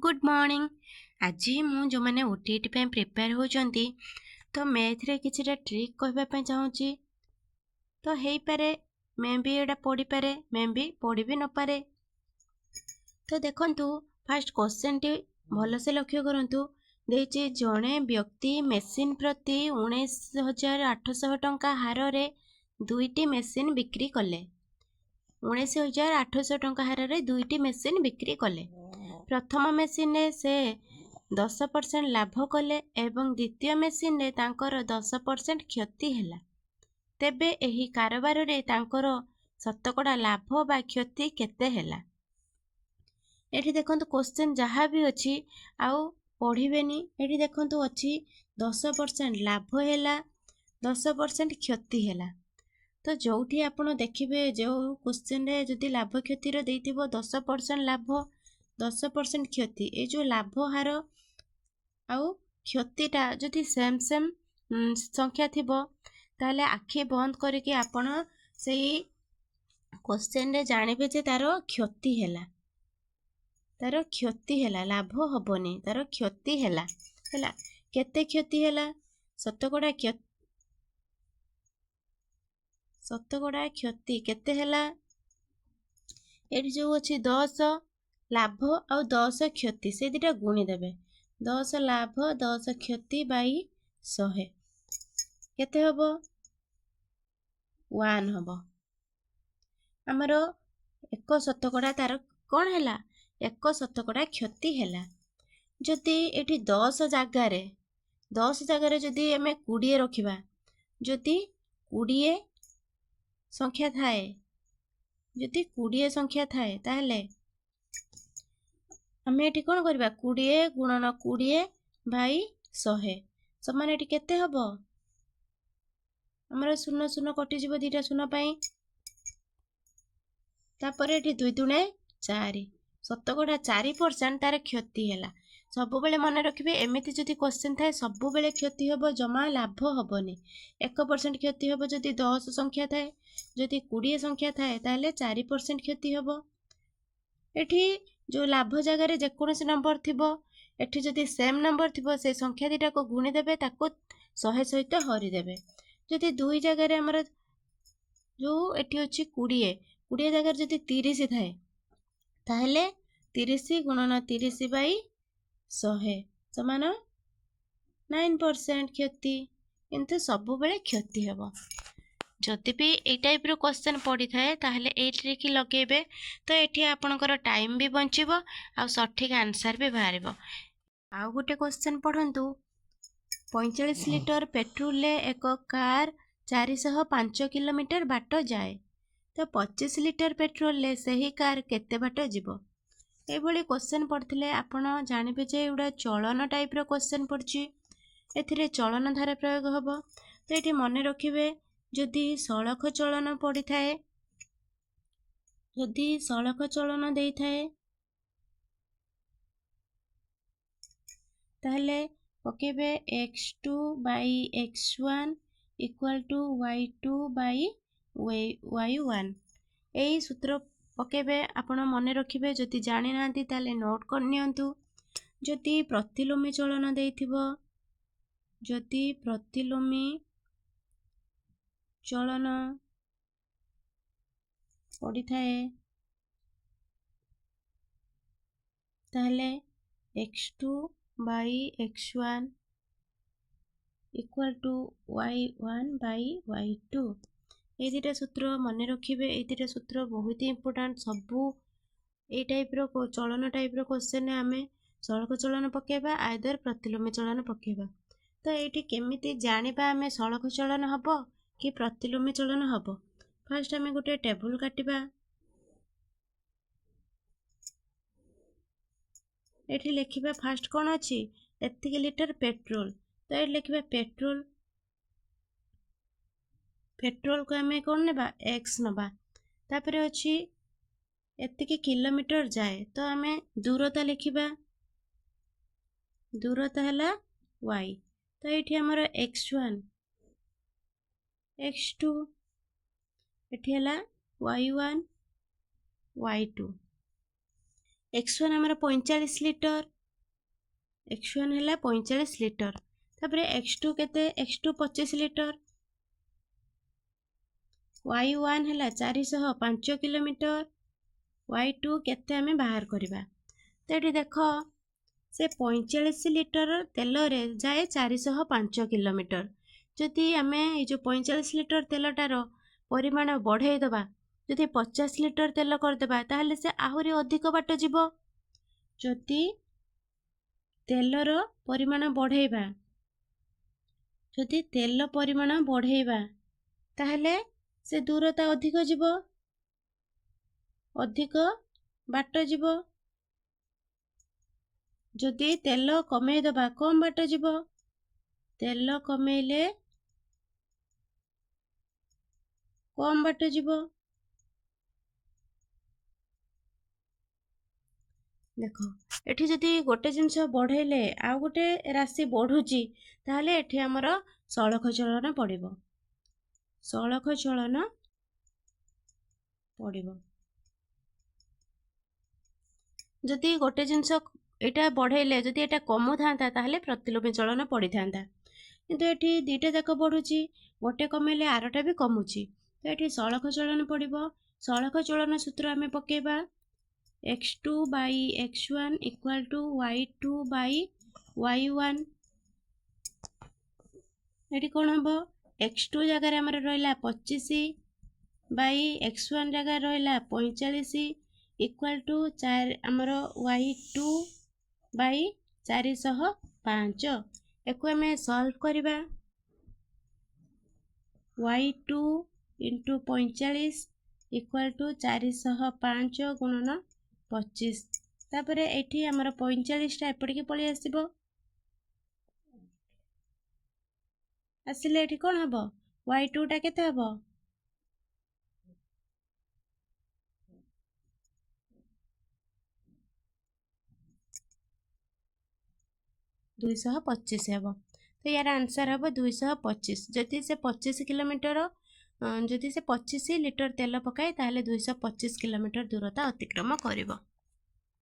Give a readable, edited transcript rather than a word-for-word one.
Good morning. आज मु जो मैंने ओटीटी पे प्रिपेयर होचंती तो मैथ रे किछिटा ट्रिक कहबा पे चाहूची। तो हेई पारे मैं भी एडा पढ़ी पारे, मैं भी पढ़ी भी न पारे। तो देखंतु फर्स्ट क्वेश्चन टी भल से लक्ष्य करंतु। देछि जणे व्यक्ति मेसिन प्रति 19,800 टंका हार रे दुईटी मेसिन बिक्री कले। 19,800 टंका हार रे दुईटी मेसिन बिक्री कले। प्रथम मेसिन रे से 10% लाभ कले एवं द्वितीय मेसिन रे तांकर 10% क्षति हैला। तेबे एही कारोबार रे तांकर शतकड़ा लाभ बा क्षति केते हैला। एठी देखंतु क्वेश्चन जहाँ भी अछि आउ पढ़िबेनी। एठी देखंतु अछि 10% लाभ हैला, 10% क्षति हैला। तो जोठी आपण देखिबे जो क्वेश्चन रे जदि लाभ क्षति रो देइथिबो 10% लाभ 10% क्षति, ए जो लाभ हार आउ क्षतिटा जदि सेम सेम संख्या थिबो ताले आखि बंद करके आपण सेही क्वेश्चन रे जानिबे जे तारो क्षति हैला, तारो क्षति हैला, लाभ हबनी, तारो क्षति हैला। हैला केते क्षति हैला? शतकड़ा क्षति केते हैला? एठी जो अछि 10 लाभ और 10 क्षति, से दिटा गुणी देबे। 10 लाभ 10 क्षति बाई 100 केते हबो? 1 हबो। हमरो 1 शतकड़ा तार कोन हैला? 1 शतकड़ा क्षति हैला। जदि एठी 10 जगारे जदि हमें 20 रखिबा, जदि 20 संख्या थाए, जदि 20 संख्या थाए ताहले हमें एठी कोन करबा? 20 गुणन 20 भाई 100 समान एठी केते हबो? हमरा 0 0 कटि जीवो दीटा 0 पाई। तापर एठी 2 दुणे 4, शतकड़ा 4% तार क्षति हैला। सब बेले मन रखिबे एमिति जदि क्वेश्चन थाए सब बेले क्षति हबो, जमा लाभ हबनी। 1% क्षति हबो जदि 10 संख्या थाए, जदि 20 संख्या थाए ताहले 4% क्षति हबो। एठी जो लाभ जगार जेकोसी नंबर थिबो, एठी जदि सेम नंबर थिबो से संख्या दीटा को गुणी देबे, ताको 100 सहित हरि देबे। जदि 2 जगार हमर जो एठी अछि 20 जगार जदि 30 थाए ताहले 30 गुणन 30 बाई 100 समान 9% क्षति। किंतु सब बेले क्षति हबो। जदि भी ए टाइप रो क्वेश्चन पड़ी थाए ताहले ए ट्रिक लगेबे, तो एठी आपनकर टाइम भी बंचिबो आ सठिक आंसर भी बाहरिबो। आउ गोटे क्वेश्चन पढ़ंतु। 45 लिटर पेट्रोल ले एक कार 405 किलोमीटर बाट जाए, तो 25 लिटर पेट्रोल ले सही कार केते बाट जीवो? ए भली क्वेश्चन पढ़थिले आपण जानिबे जे एउडा चलन टाइप रो क्वेश्चन पड़छि। एथिरे चलन धारा प्रयोग हबो। तो एठी मने रखिबे जदि सड़क चलन पड़ी थाए, जदि सड़क चलन देई थाए ताहले पकेबे x2 by x1 equal to y2 by y1। एई सूत्र पकेबे आपण मने रखिबे। जदि जानि नांती ताहले नोट कर नियंतु। जदि प्रतिलोमी चलन देइथिबो, जदि प्रतिलोमी चलन पड़ी थाए ताहले x2 by x1 equal to y1 by y2। ए दुटा सूत्र मने रखिबे। ए दुटा सूत्र बहुत इंपोर्टेंट। सबू ए टाइप रो चलन टाइप रो क्वेश्चन ने आमे सड़क चलन पकेबा, आइदर प्रतिलोमी चलन पकेबा। तो एठी केमिति जानिबा आमे सड़क चलन हबो कि प्रतिलोमी चलन हबो? फर्स्ट आमे गोटे टेबल काटिबा। एठी लिखिबा फर्स्ट कोन अछि? एतिक लिटर पेट्रोल। तो एठी लिखिबा पेट्रोल, पेट्रोल को आमे कोन नेबा? x नबा। तापरे अछि एतिक किलोमीटर जाए, तो आमे दूरता लिखिबा। दूरता हला y। तो एठी हमर x1 x2 एठी हला y1 y2। x1 आमर 45 लिटर, x1 है 45 लिटर। तापर x2 केते, x2 25 लिटर, y1 है 405 किलोमीटर, y2 केते आमे बाहर करवा। तो ये देख से 45 लिटर तेल रे जाए 405 किलोमीटर। जदि आमे ये जो 45 लिटर तेलटार परिमाण बढ़ाई दबा, जदि 50 लिटर तेल करदेबा ताहले से आहुरी अधिक बाट जीव। जदि तेलर परिमाण बढ़ाइबा, जदि तेल परिमाण बढ़ाइबा ताहले से दूरता अधिक जीव, अधिक बाट जीव। जदि तेल कमेई दबा कम बाट जीव, तेल कमेइले कम बाट जीव। देख एठी जदि गोटे जिनस बढ़ेले आ गोटे राशि बढ़ुची ताहले एठी हमर सड़क चलन पड़िबो, सड़क चलन पड़िबो। जदि गोटे जिनस एटा बढ़ेले जदि एटा कमु थांता ताहले प्रतिलोमी चलन पड़ी थांता, किंतु एठी दुईटा जाक बढ़ुची, गोटे कमेले आरटा भी कमुची। तो एठी सड़क चलन पड़िबो। सड़क चलन सूत्र आमे पकेबा x2 by x1 equal to y2 by y1। एठी कौन हबो, x2 जगह आमर रहिला 25 by x1 जगह रहिला 45 इक्वल टू 4 आमर y2 by 405। एको आमे सॉल्व करिबा, y2 इंटू 45 इक्वल टू 405 गुणन 25। तापरे एठी आमर 45 टा एपटिके पळी आसीबो, आसिले एठी कोन हबो, y2 टा केते हबो, 225 हबो। तो यार आंसर हबो 225। जदि से 25 किलोमीटर, जदि से 25 लिटर तेल पकाए ताहले 225 किलोमीटर दूरता अतिक्रम करिवो।